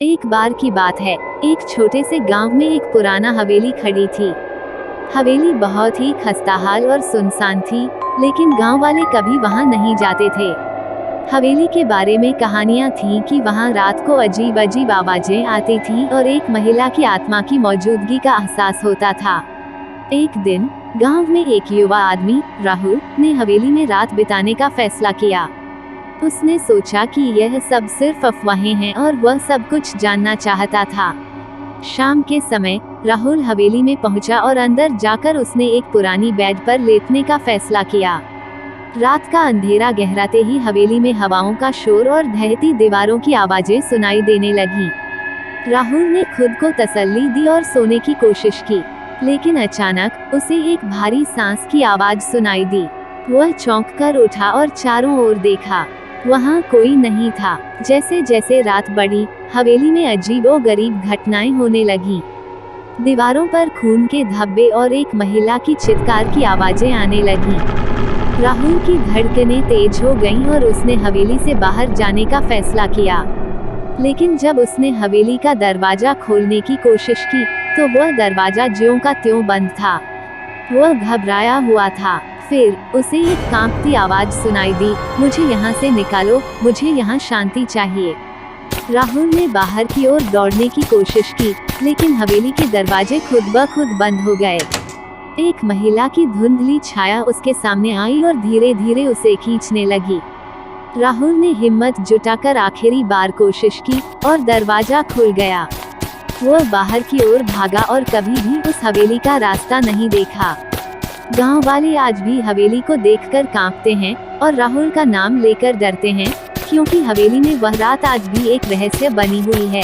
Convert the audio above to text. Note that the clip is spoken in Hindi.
एक बार की बात है, एक छोटे से गांव में एक पुराना हवेली खड़ी थी। हवेली बहुत ही खस्ताहाल और सुनसान थी, लेकिन गांव वाले कभी वहां नहीं जाते थे। हवेली के बारे में कहानियां थीं कि वहां रात को अजीब अजीब आवाजें आती थीं और एक महिला की आत्मा की मौजूदगी का एहसास होता था। एक दिन गांव में एक युवा आदमी राहुल ने हवेली में रात बिताने का फैसला किया। उसने सोचा कि यह सब सिर्फ अफवाहें हैं और वह सब कुछ जानना चाहता था। शाम के समय राहुल हवेली में पहुंचा और अंदर जाकर उसने एक पुरानी बेड पर लेटने का फैसला किया। रात का अंधेरा गहराते ही हवेली में हवाओं का शोर और ढहती दीवारों की आवाजें सुनाई देने लगी। राहुल ने खुद को तसल्ली दी और सोने की कोशिश की, लेकिन अचानक उसे एक भारी सांस की आवाज सुनाई दी। वह चौंक कर उठा और चारों ओर देखा। वहाँ कोई नहीं था। जैसे जैसे रात बढ़ी, हवेली में अजीबोगरीब घटनाएं होने लगी। दीवारों पर खून के धब्बे और एक महिला की चित्कार की आवाजें आने लगी। राहुल की धड़कनें तेज हो गईं और उसने हवेली से बाहर जाने का फैसला किया। लेकिन जब उसने हवेली का दरवाजा खोलने की कोशिश की, तो वह दरवाजा ज्यों का त्यों बंद था। वह घबराया हुआ था। फिर उसे एक कांपती आवाज सुनाई दी, मुझे यहाँ से निकालो, मुझे यहाँ शांति चाहिए। राहुल ने बाहर की ओर दौड़ने की कोशिश की, लेकिन हवेली के दरवाजे खुद ब खुद बंद हो गए। एक महिला की धुंधली छाया उसके सामने आई और धीरे धीरे उसे खींचने लगी। राहुल ने हिम्मत जुटाकर आखिरी बार कोशिश की और दरवाजा खुल गया। वह बाहर की ओर भागा और कभी भी उस हवेली का रास्ता नहीं देखा। गांव वाले आज भी हवेली को देखकर कांपते हैं और राहुल का नाम लेकर डरते हैं, क्योंकि हवेली में वह रात आज भी एक रहस्य बनी हुई है।